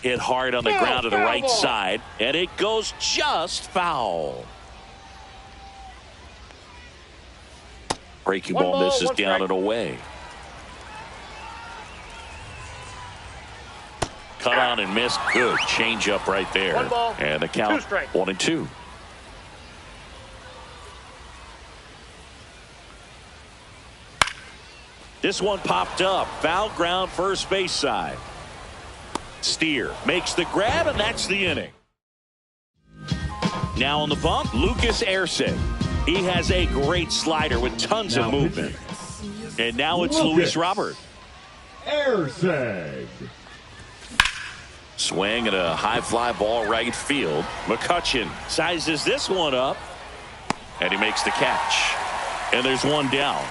Hit hard on the ground to the right side, and it goes just foul. Breaking ball misses down and away. Cut on and missed. Good changeup right there. And the count 1-2. This one popped up. Foul ground, first base side. Steer makes the grab, and that's the inning. Now on the bump, Lucas Erceg. He has a great slider with tons of movement. And now it's Luis Robert. Erceg. Swing and a high fly ball right field. McCutchen sizes this one up, and he makes the catch. And there's one down.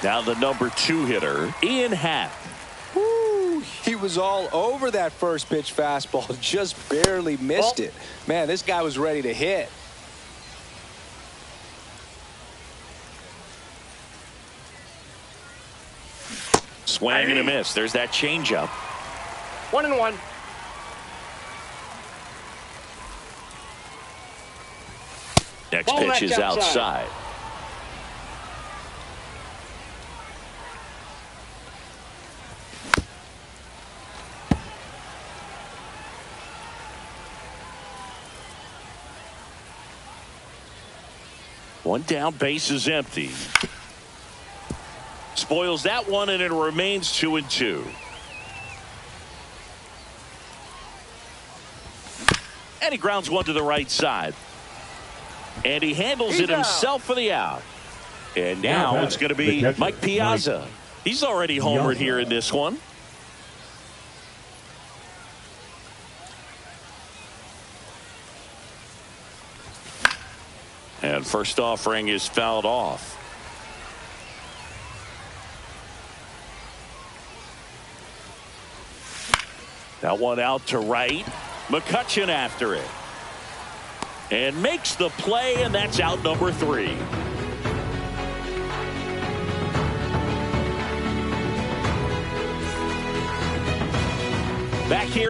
Now the number 2 hitter, Ian Happ. Woo, he was all over that first pitch fastball, just barely missed it. Man, this guy was ready to hit. Swing and a miss. There's that changeup. 1-1. Next pitch is outside. One down, base is empty. Spoils that one, and it remains 2-2. And he grounds one to the right side. And he handles it himself for the out. And now it's going to be Mike Piazza. He's already homered here in this one. And first offering is fouled off. That one out to right. McCutchen after it. And makes the play, and that's out number 3. Back here.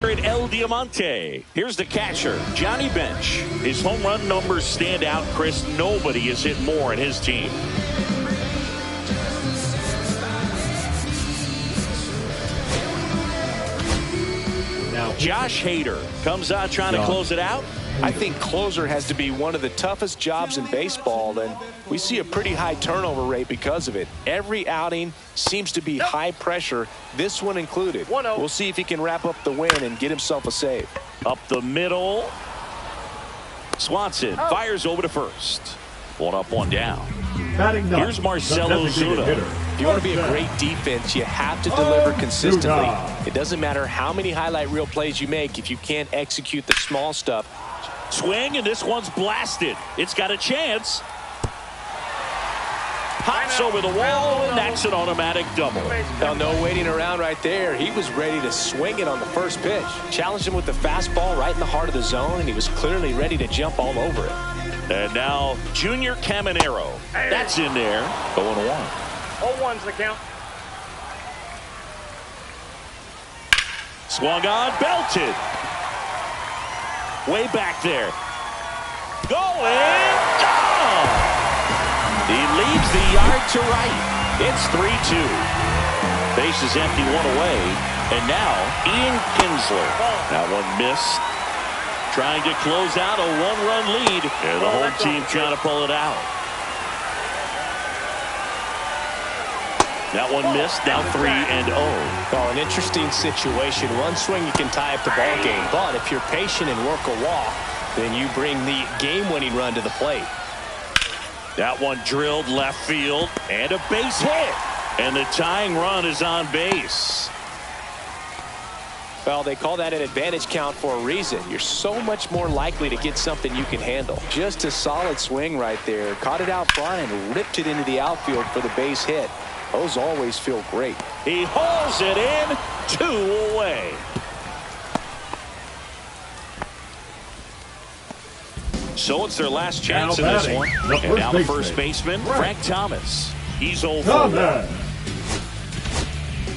favorite El Diamante. Here's the catcher, Johnny Bench. His home run numbers stand out, Chris. Nobody has hit more in his team. Now, Josh Hader comes out trying to close it out. I think closer has to be one of the toughest jobs in baseball, and we see a pretty high turnover rate because of it. Every outing seems to be high pressure, this one included. 1-0. We'll see if he can wrap up the win and get himself a save. Up the middle. Swanson fires over to first. 1 up, 1 down. batting ninth, Here's Marcelo the designated Zuna. hitter. If you want to be a great defense, you have to deliver consistently. It doesn't matter how many highlight reel plays you make if you can't execute the small stuff. Swing, and this one's blasted. It's got a chance. Hops over the wall, and that's an automatic double. Now, no waiting around right there. He was ready to swing it on the first pitch. Challenged him with the fastball right in the heart of the zone, and he was clearly ready to jump all over it. And now, Junior Caminero. That's in there. 0-1. 0-1's the count. Swung on, belted. Way back there. Going. Gone. He leaves the yard to right. It's 3-2. Base is empty, 1 away. And now, Ian Kinsler. That one missed. Trying to close out a 1-run lead. And the whole team trying to pull it out. That one missed. Now 3-0. Well, an interesting situation. One swing, you can tie up the ball game. But if you're patient and work a walk, then you bring the game-winning run to the plate. That one drilled left field. And a base hit. And the tying run is on base. Well, they call that an advantage count for a reason. You're so much more likely to get something you can handle. Just a solid swing right there. Caught it out front and ripped it into the outfield for the base hit. Those always feel great. He hauls it in, 2 away. So it's their last chance in this one. And now the first baseman, Frank Thomas. He's 0-4.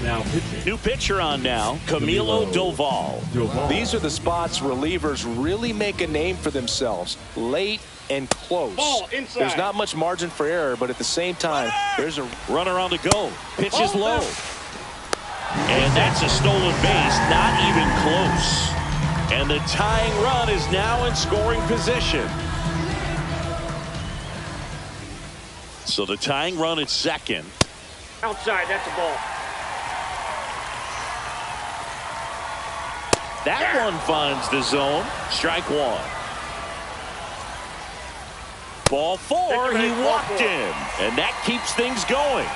Now pitching. New pitcher on now, Camilo Doval. These are the spots relievers really make a name for themselves. Late and close. Ball inside. There's not much margin for error, but at the same time, there's a Runner on the go. Pitch is low. And that's a stolen base, not even close. And the tying run is now in scoring position. So the tying run at second. Outside, that's a ball. That one finds the zone. Strike 1. Ball 4, he walked him. And that keeps things going.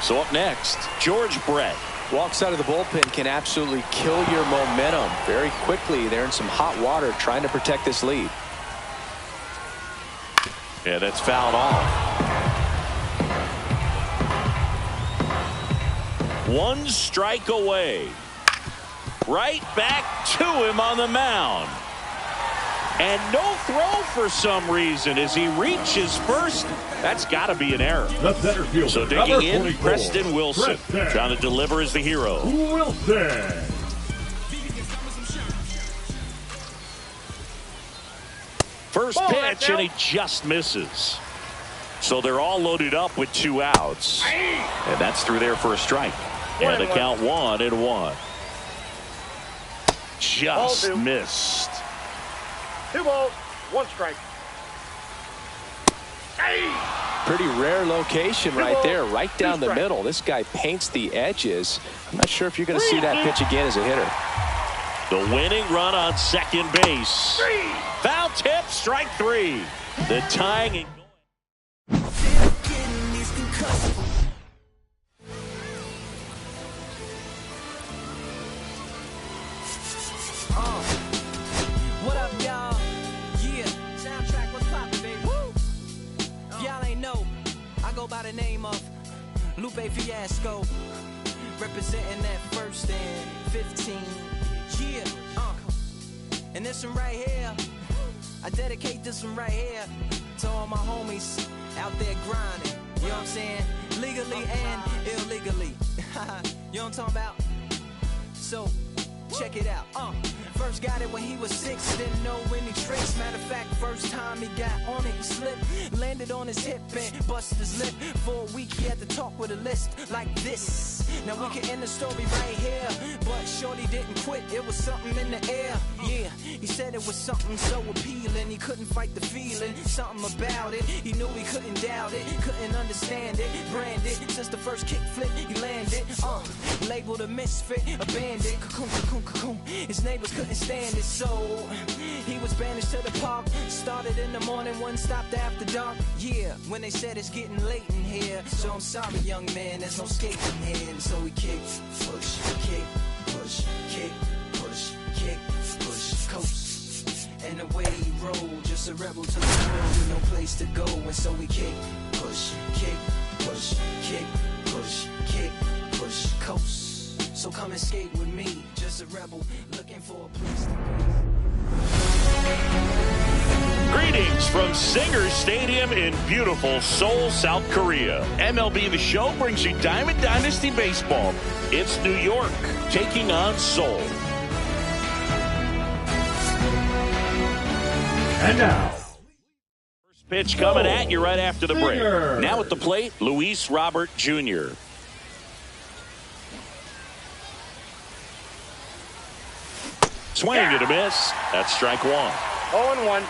So up next, George Brett. walks out of the bullpen can absolutely kill your momentum very quickly. They're in some hot water trying to protect this lead. Yeah, that's fouled off. 1 strike away. Right back to him on the mound. And no throw for some reason as he reaches first. That's got to be an error. The center fielder, So digging in, 24, Preston Wilson. Trying to deliver as the hero. Wilson. First pitch, and he just misses. So they're all loaded up with 2 outs. And that's through there for a strike. And the count 1-1. Just missed. 2 balls, 1 strike. Pretty rare location right there, right down the middle. This guy paints the edges. I'm not sure if you're going to see that pitch again as a hitter. The winning run on second base. Foul tip, strike 3. The tying and What up, y'all? Yeah, soundtrack, what's poppin', baby? Woo! Y'all ain't know, I go by the name of Lupe Fiasco, representing that 1st and 15. Yeah, and this one right here, I dedicate this one right here to all my homies out there grinding. You know what I'm saying? Legally and illegally. You know what I'm talking about? So, check check it out. First got it when he was 6, didn't know any tricks. Matter of fact, first time he got on it, he slipped, landed on his hip and busted his lip. For a week he had to talk with a list like this. Now we can end the story right here, but shorty didn't quit, it was something in the air. Yeah, he said it was something so appealing, he couldn't fight the feeling, something about it, he knew he couldn't doubt it, couldn't understand it, branded, since the first kick flip he landed, labeled a misfit, a bandit, cocoon, cocoon, cocoon, his neighbors couldn't stand it, so he was banished to the park, started in the morning, one stopped after dark, yeah, when they said it's getting late in here, so I'm sorry young man, there's no skating here, so we kick, push, kick, push, kick, push, kick, push, coast, and the way he rolled, just a rebel to the world with no place to go, and so we kick, push, kick, push, kick, push, kick, push, coast, so come and skate with me, just a rebel looking for a place to go. Greetings from Singer Stadium in beautiful Seoul, South Korea. MLB The Show brings you Diamond Dynasty Baseball. It's New York taking on Seoul. And now, First pitch coming at you right after the break. Now at the plate, Luis Robert Jr. Swing and a miss. That's strike one. 0-1.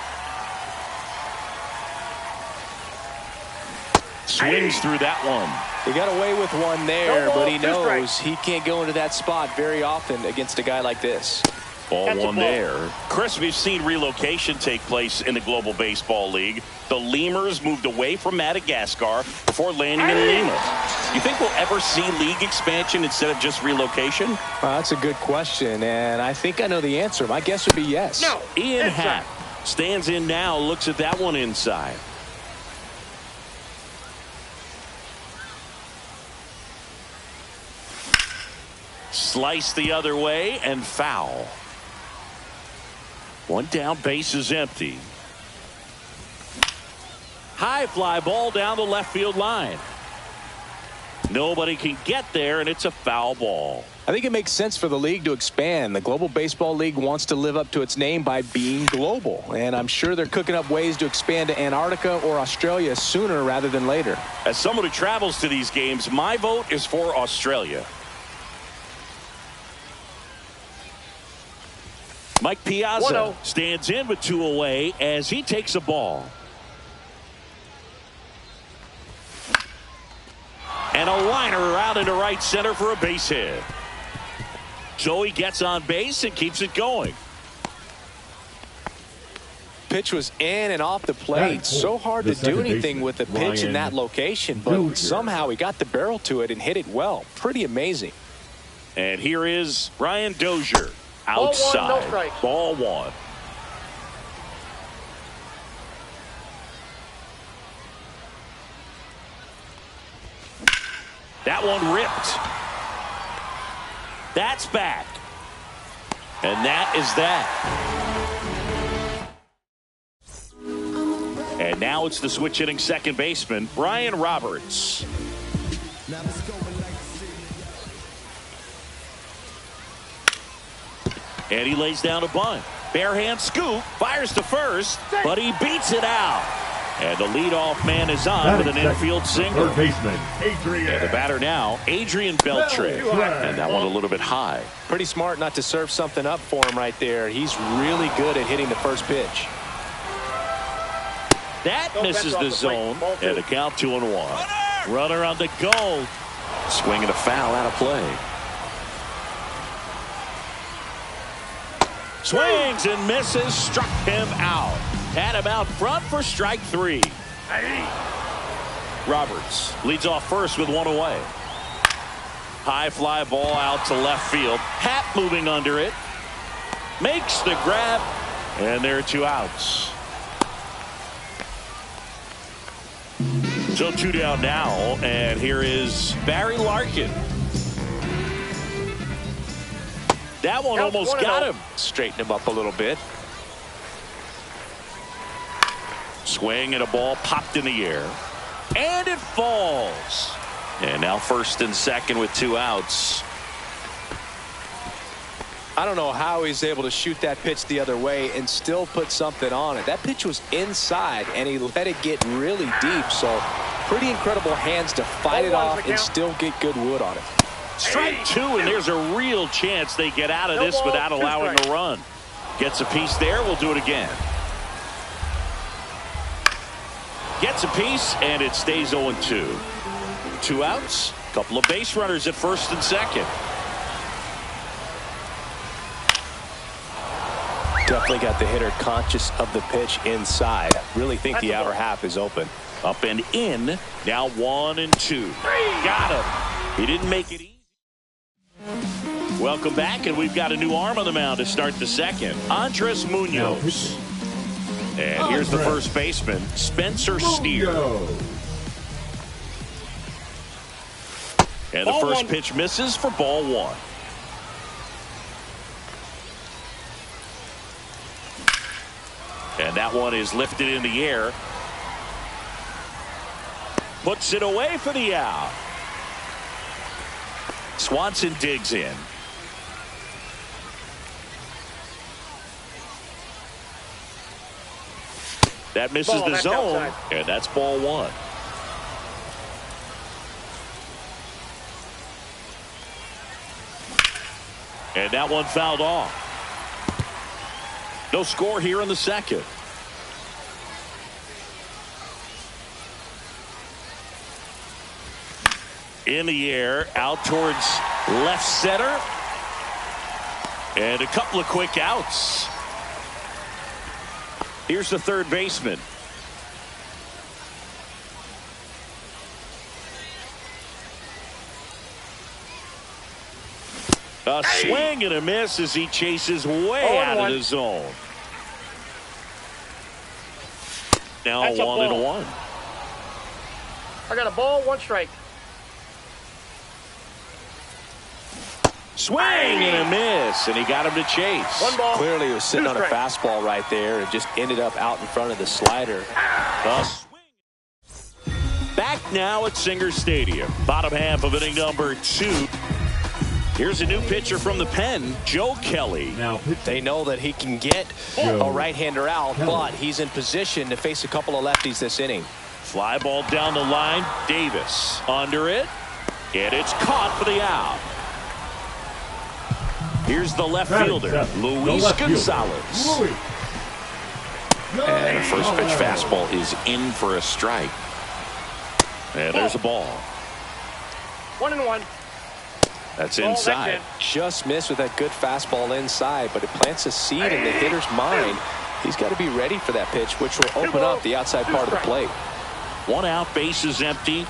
Swings through that one. He got away with one there, No ball, but he 2 knows strikes. he can't go into that spot very often against a guy like this. Ball That's a one ball. there. Chris, we've seen relocation take place in the Global Baseball League. The Lemurs moved away from Madagascar before landing in Lima. You think we'll ever see league expansion instead of just relocation? That's a good question, and I think I know the answer. My guess would be yes. No. Ian inside. Happ stands in now, looks at that one inside. Slice the other way and foul. One down, base is empty. High fly ball down the left field line. Nobody can get there, and it's a foul ball. I think it makes sense for the league to expand. The Global Baseball League wants to live up to its name by being global, and I'm sure they're cooking up ways to expand to Antarctica or Australia sooner rather than later. As someone who travels to these games, my vote is for Australia. Mike Piazza 1-0. stands in with 2 away as he takes a ball. And a liner out into right center for a base hit. So he gets on base and keeps it going. Pitch was in and off the plate. So hard to do anything with a pitch in that location, but somehow he got the barrel to it and hit it well. Pretty amazing. And here is Ryan Dozier. Ball one, Outside. no strikes. Ball one. That one ripped. That's back. And that is that. And now it's the switch hitting second baseman, Brian Roberts. And he lays down a bunt. Bare hand scoop, fires to first, but he beats it out. And the leadoff man is on with an infield single. Third baseman, Adrian. And the batter now, Adrian Beltre. And that one a little bit high. Pretty smart not to serve something up for him right there. He's really good at hitting the first pitch. That Don't misses venture the off the plate. zone. Ball two. And a count 2-1. Runner on the go. Swinging a foul out of play. Swings and misses, struck him out. Had him out front for strike 3. Roberts leads off first with 1 away. High fly ball out to left field. Happ moving under it. Makes the grab. And there are 2 outs. So 2 down now. And here is Barry Larkin. That one Counts almost 1-0. got him. Straighten him up a little bit. Swing and a ball popped in the air. And it falls. And now first and second with 2 outs. I don't know how he's able to shoot that pitch the other way and still put something on it. That pitch was inside, and he let it get really deep. So pretty incredible hands to fight it off and still get good wood on it. Strike two, and there's a real chance they get out of this without allowing a run. Gets a piece there. We'll do it again. Gets a piece, and it stays 0-2. 2 outs. Couple of base runners at first and second. Definitely got the hitter conscious of the pitch inside. Really think the outer half is open. Up and in. Now 1-2. Got him. He didn't make it easy. Welcome back, and we've got a new arm on the mound to start the second. Andres Munoz. And here's the first baseman, Spencer Steer. And the first pitch misses for ball one. And that one is lifted in the air. Puts it away for the out. Swanson digs in. That misses the zone, outside. And that's ball one. And that one fouled off. No score here in the second. In the air, out towards left center. And a couple of quick outs. Here's the third baseman. A swing and a miss as he chases way out of the zone. Now 1-1. I got a ball, 1 strike. Swing and a miss, and he got him to chase. 1 ball. Clearly he was sitting on a fastball right there and just ended up out in front of the slider. Back now at Singer Stadium. Bottom half of inning number 2. Here's a new pitcher from the pen, Joe Kelly. They know that he can get a right-hander out, but he's in position to face a couple of lefties this inning. Fly ball down the line. Davis under it. And it's caught for the out. Here's the left fielder, Luis Gonzalez. And a first pitch fastball is in for a strike. And there's a ball. 1-1. That's inside. Just missed with that good fastball inside, but it plants a seed in the hitter's mind. He's got to be ready for that pitch, which will open up the outside part of the plate. 1 out, base is empty.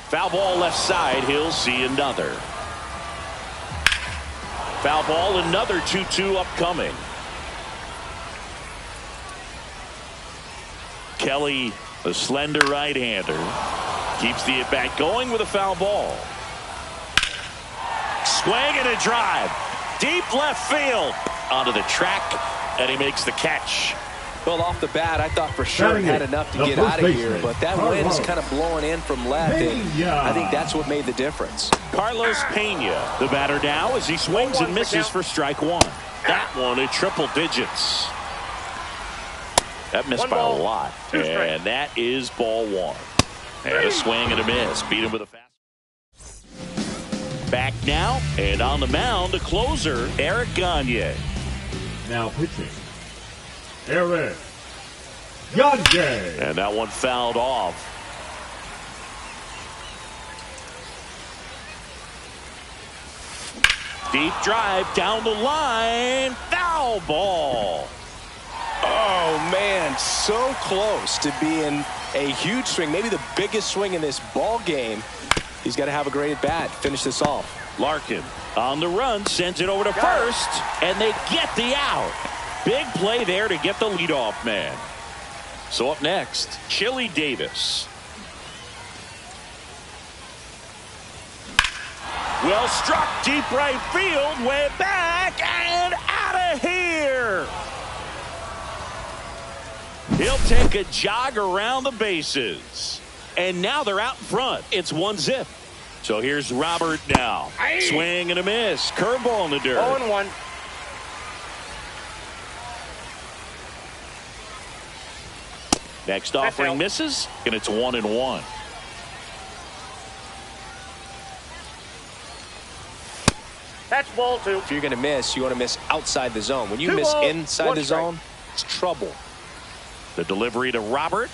Foul ball left side. He'll see another. Foul ball, another 2-2 upcoming. Kelly, the slender right-hander, keeps the at-bat going with a foul ball. Swing and a drive. Deep left field. Onto the track, and he makes the catch. Well, off the bat, I thought for sure he had enough to get out of here, but that wind's kind of blowing in from left, and I think that's what made the difference. Carlos Pena, the batter now, as he swings and misses for strike 1. That one at triple digits. That missed by a lot, and that is ball 1. And a swing and a miss. Beat him with a fast. Back now, and on the mound, the closer, Eric Gagne. Now pitching, Eric Gagne. And that one fouled off. Deep drive down the line. Foul ball. Oh, man, so close to being a huge swing, maybe the biggest swing in this ball game. He's got to have a great at-bat. Finish this off. Larkin on the run, sends it over to first, and they get the out. Big play there to get the leadoff man. So up next, Chili Davis. Well struck, deep right field, way back, and out of here. He'll take a jog around the bases. And now they're out in front. It's 1-0. So here's Robert now. Swing and a miss. Curveball in the dirt. 0-1. Next offering misses, and it's 1-1. That's ball 2. If you're going to miss, you want to miss outside the zone. When you miss inside the zone, it's trouble. The delivery to Robert.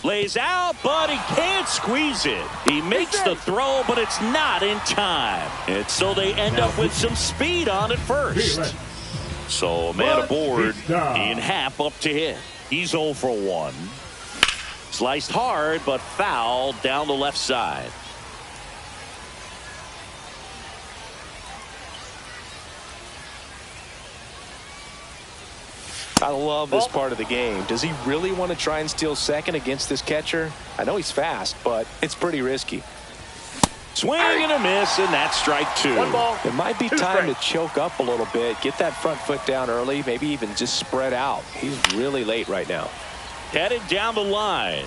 Lays out, but he can't squeeze it. He makes the throw, but it's not in time. And so they end up with some speed on at first. So a man aboard in half up to hit. He's 0 for 1. Sliced hard, but fouled down the left side. I love this part of the game. Does he really want to try and steal second against this catcher? I know he's fast, but it's pretty risky. Swing and a miss, and that's strike 2. 1 ball. It might be 2 time strikes. to choke up a little bit, get that front foot down early, maybe even just spread out. He's really late right now. Headed down the line.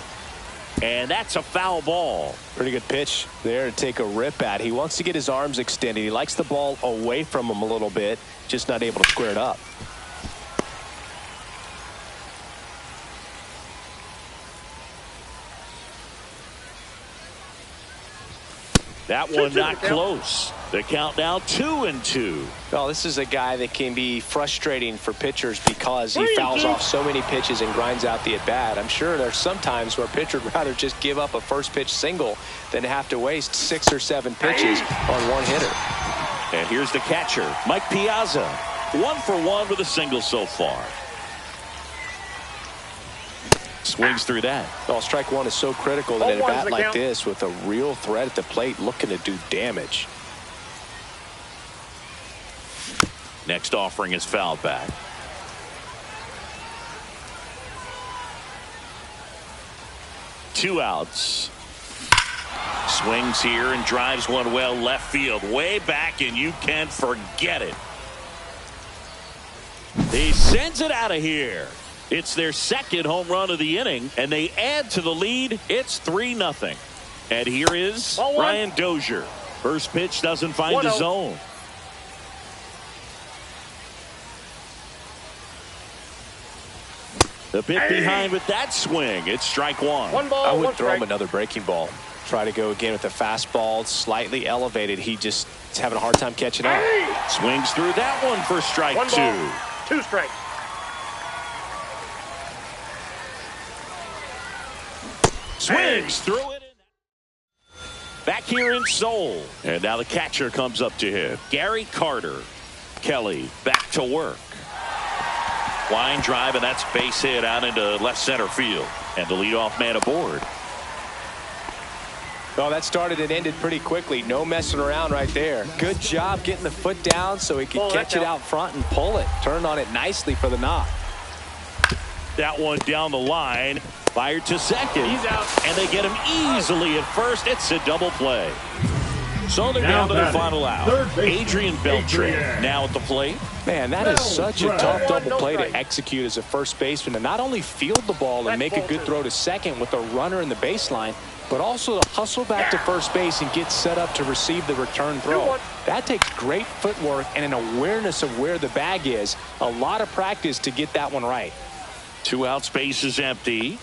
And that's a foul ball. Pretty good pitch there to take a rip at. He wants to get his arms extended. He likes the ball away from him a little bit, just not able to square it up. That one not close. The count now 2-2. Well, this is a guy that can be frustrating for pitchers because he fouls off so many pitches and grinds out the at-bat. I'm sure there's some times where a pitcher would rather just give up a first pitch single than have to waste 6 or 7 pitches on one hitter. And here's the catcher, Mike Piazza. 1 for 1 with a single so far. Swings through that. Well, strike 1 is so critical in a bat like count. this with a real threat at the plate looking to do damage. Next offering is fouled back. Two outs. Swings here and drives one well left field. Way back, and you can't forget it. He sends it out of here. It's their second home run of the inning, and they add to the lead. It's 3-0. And here is Ryan Dozier. First pitch doesn't find the zone. The bit behind with that swing. It's strike 1. 1 ball, I would 1 throw strike. him another breaking ball. Try to go again with the fastball, slightly elevated. He just is having a hard time catching up. Swings through that one for strike 1 2. ball, 2 strikes. Swings through it. Back here in Seoul. And now the catcher comes up to him. Gary Carter. Kelly back to work. Line drive, and that's base hit out into left center field. And the leadoff man aboard. Well, that started and ended pretty quickly. No messing around right there. Good job getting the foot down so he could catch it out front and pull it. Turned on it nicely for the knock. That one down the line. Fired to second. He's out. And they get him easily at first. It's a double play. So they're down to the final out. Adrian Beltre now at the plate. Man, that is such a tough double play to execute as a first baseman. And not only field the ball and make a good throw to second with a runner in the baseline, but also to hustle back to first base and get set up to receive the return throw. That takes great footwork and an awareness of where the bag is. A lot of practice to get that one right. 2 out, space is empty.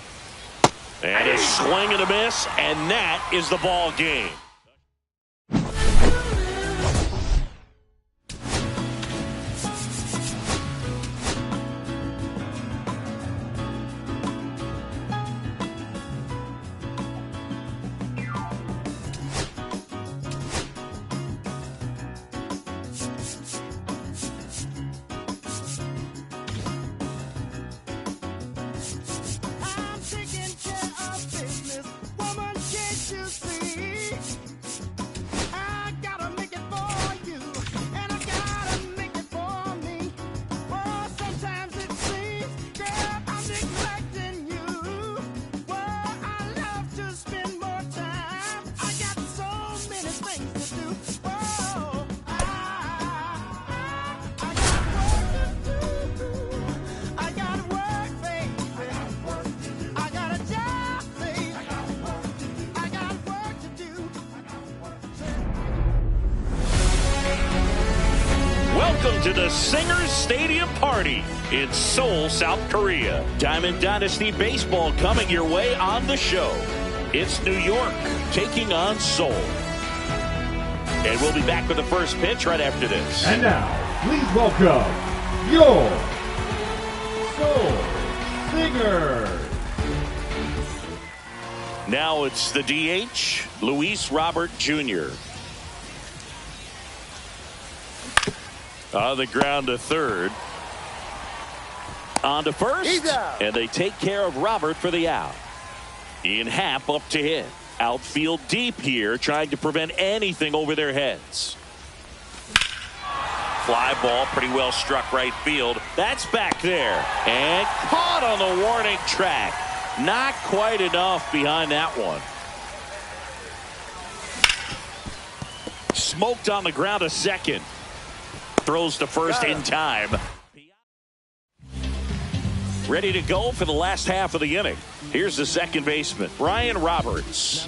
And a swing and a miss, and that is the ball game. I'm taking care of business, woman, can't you see? I gotta make it for you, and I gotta make it for me. Oh, sometimes it seems, girl, I'm neglecting you. Well, I love to spend more time. I got so many things to do. Oh, I got work to do. I got work, baby. I got a job, baby. I got work. Welcome to the Singers Stadium Party in Seoul, South Korea. Diamond Dynasty Baseball coming your way on the show. It's New York taking on Seoul. And we'll be back with the first pitch right after this. And now, please welcome your Seoul Singers. Now it's the DH, Luis Robert Jr. On the ground to third. On to first. And they take care of Robert for the out. Ian Happ up to hit. Outfield deep here, trying to prevent anything over their heads. Fly ball, pretty well struck right field. That's back there. And caught on the warning track. Not quite enough behind that one. Smoked on the ground to second. Throws to first in time. Ready to go for the last half of the inning. Here's the second baseman, Ryan Roberts.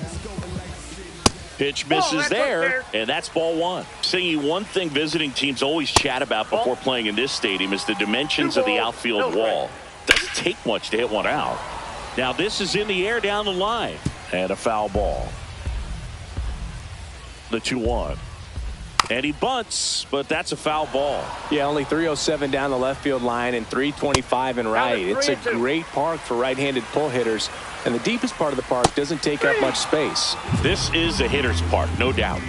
Pitch misses there, and that's ball one. Seeing one thing visiting teams always chat about before playing in this stadium is the dimensions of the outfield wall. Doesn't take much to hit one out. Now this is in the air down the line. And a foul ball. The 2-1. And he bunts, but that's a foul ball. Yeah, only 307 down the left field line and 325 in right. It's a great park for right-handed pull hitters, and the deepest part of the park doesn't take up much space. This is a hitter's park, no doubt.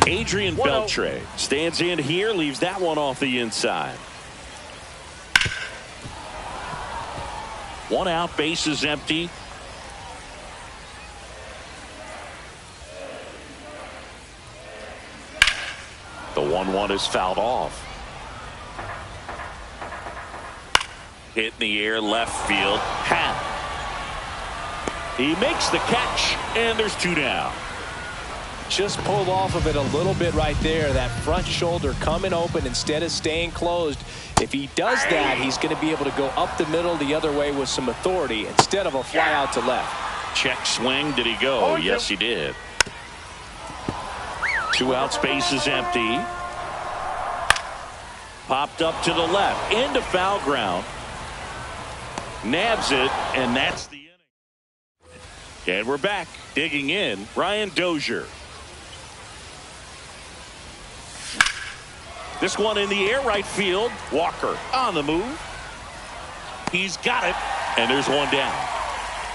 Adrian Beltre stands in here, leaves that one off the inside. One out, bases empty. The 1-1 is fouled off. Hit in the air, left field. Happ. He makes the catch, and there's two down. Just pulled off of it a little bit right there. That front shoulder coming open instead of staying closed. If he does that, he's going to be able to go up the middle the other way with some authority instead of a fly out to left. Check swing. Did he go? Yes, he did. Two outs, bases empty. Popped up to the left. Into foul ground. Nabs it, and that's the inning. And we're back. Digging in, Ryan Dozier. This one in the air, right field. Walker on the move. He's got it, and there's one down.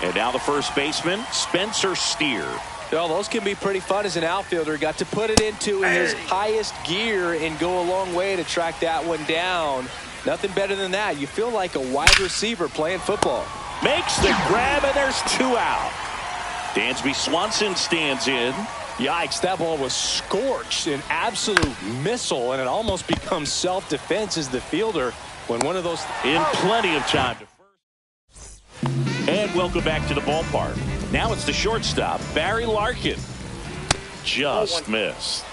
And now the first baseman, Spencer Steer. Well, those can be pretty fun as an outfielder. Got to put it into his highest gear and go a long way to track that one down. Nothing better than that. You feel like a wide receiver playing football. Makes the grab, and there's two out. Dansby Swanson stands in. Yikes, that ball was scorched, an absolute missile, and it almost becomes self-defense as the fielder when one of those in plenty of time to first. And welcome back to the ballpark. Now it's the shortstop, Barry Larkin. Just missed.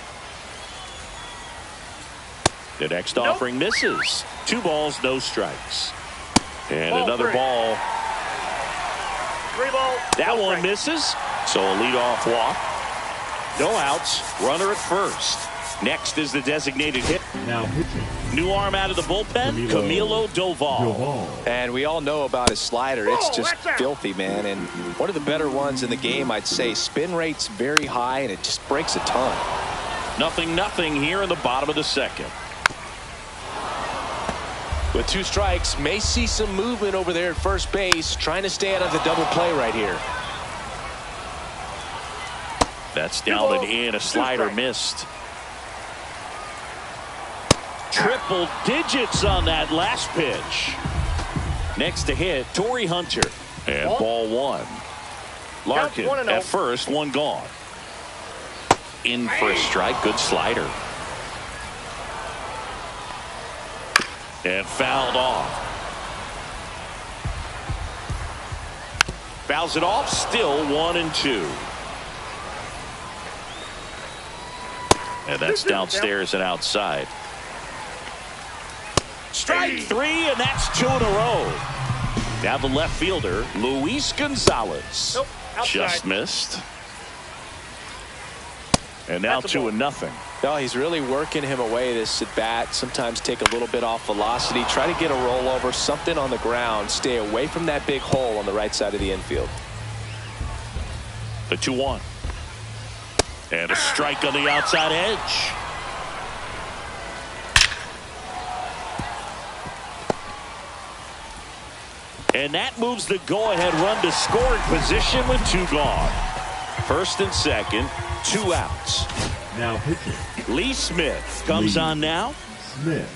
The next offering misses. 2 balls, no strikes. And another ball. 3 balls. That one misses. So a leadoff walk. No outs. Runner at first. Next is the designated hit. Now pitching. New arm out of the bullpen, Camilo Doval. And we all know about his slider. It's just filthy, man. And one of the better ones in the game, I'd say. Spin rate's very high, and it just breaks a ton. 0-0 here in the bottom of the second. With 2 strikes, may see some movement over there at first base, trying to stay out of the double play right here. That's down and in. A slider missed. Triple digits on that last pitch. Next to hit, Torrey Hunter. And ball 1. Larkin at first, 1 gone. In for a strike. Good slider. And fouled off. Fouls it off. Still 1-2. And that's downstairs and outside. Strike 3, and that's 2 in a row. Now the left fielder, Luis Gonzalez. Nope, just missed. And now 2-0. No, he's really working him away this at bat. Sometimes take a little bit off velocity. Try to get a rollover, something on the ground. Stay away from that big hole on the right side of the infield. The 2-1. And a strike on the outside edge. And that moves the go-ahead run to scoring position with 2 gone. First and second, 2 outs. Now pitching. Lee Smith comes on now. Smith.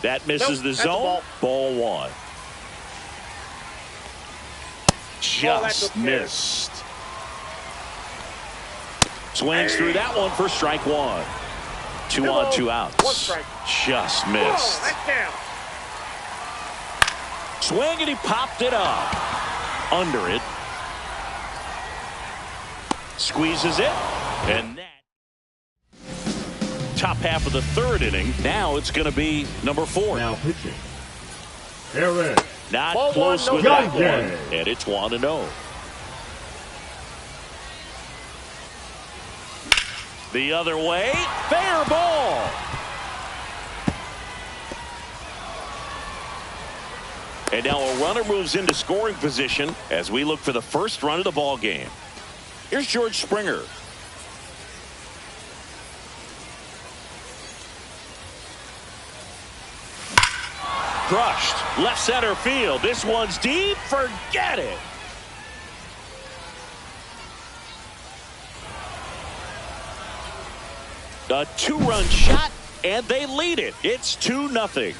That misses the that's a zone. Ball 1. that's Just okay. missed. Swings through that one for strike 1. 2 on, 2 outs. 1 strike. Just Oh, missed. that's down. Swing and he popped it up. Under it. Squeezes it. And that. Top half of the 3rd inning. Now it's going to be number 4. Now pitching. Eric. Not Ball close 1, no with that doubt. one. And it's 1-0. The other way. Fair ball. And now a runner moves into scoring position as we look for the first run of the ball game. Here's George Springer. Crushed. Left center field. This one's deep. Forget it. A 2-run shot, and they lead it. It's 2-0.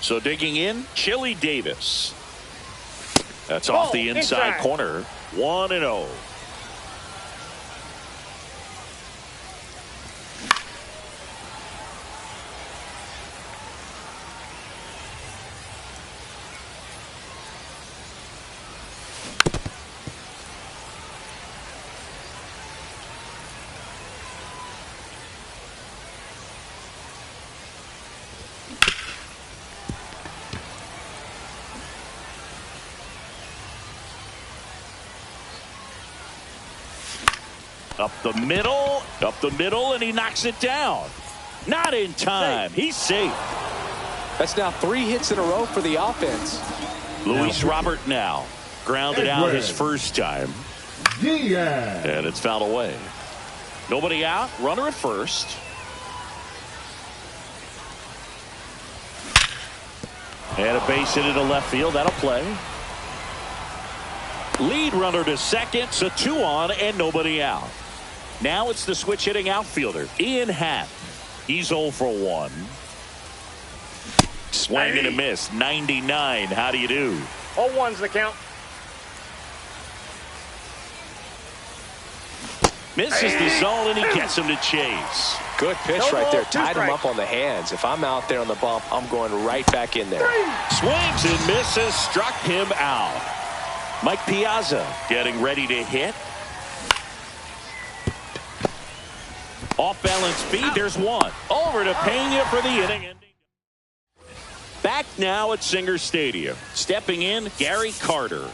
So digging in, Chili Davis. That's off the inside corner. 1-0. Up the middle, and he knocks it down. Not in time. He's safe. That's now 3 hits in a row for the offense. Luis Robert now grounded out his first time. Diaz. And it's fouled away. Nobody out. Runner at first. And a base hit into left field. That'll play. Lead runner to second. So 2 on and nobody out. Now it's the switch hitting outfielder, Ian Happ. He's 0 for 1. Swing and a miss. 99. How do you do? 0-1's the count. Misses the zone, and he gets him to chase. Good pitch No right ball, there. 2 Tied him strikes. up on the hands. If I'm out there on the bump, I'm going right back in there. Swings and misses. Struck him out. Mike Piazza getting ready to hit. Off balance feed. There's 1. Over to Pena for the inning ending. Back now at Singer Stadium. Stepping in, Gary Carter.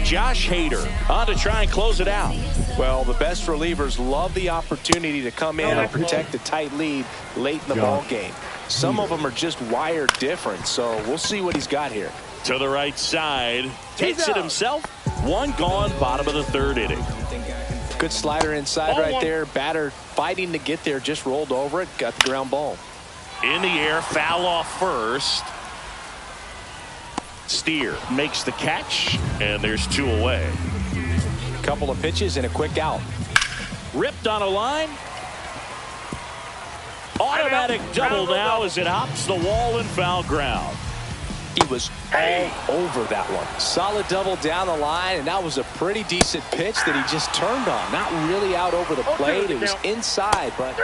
Josh Hader on to try and close it out. Well, the best relievers love the opportunity to come in and protect a tight lead late in the ball game. Some of them are just wired different, so we'll see what he's got here. To the right side. Takes it himself. 1 gone, bottom of the 3rd inning. Good slider inside right there. Batter fighting to get there, just rolled over it, got the ground ball. In the air, foul off first. Steer makes the catch, and there's 2 away. Couple of pitches and a quick out. Ripped on a line. Automatic double now as it hops the wall and foul ground. He was all over that one. Solid double down the line, and that was a pretty decent pitch that he just turned on. Not really out over the plate. It was inside, but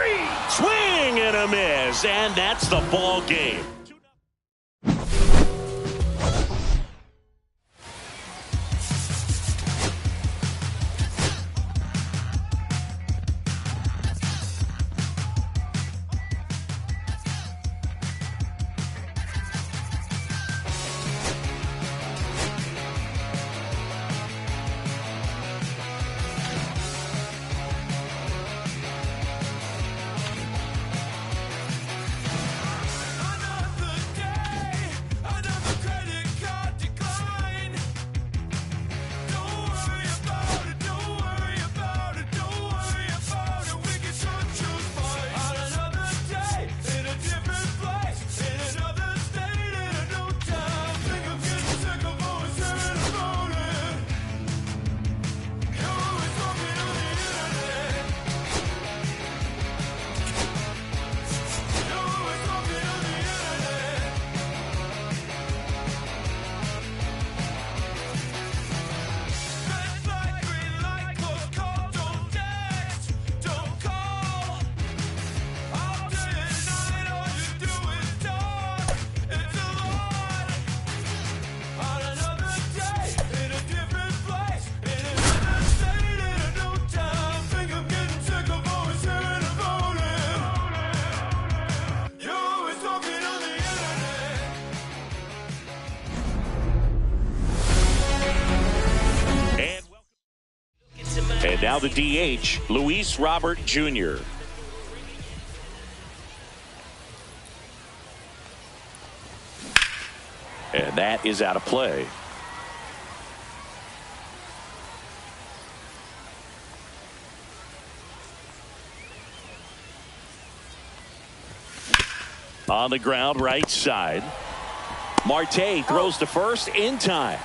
Swing and a miss, and that's the ball game. Now the DH, Luis Robert Jr. And that is out of play. On the ground, right side. Marte throws to first in time.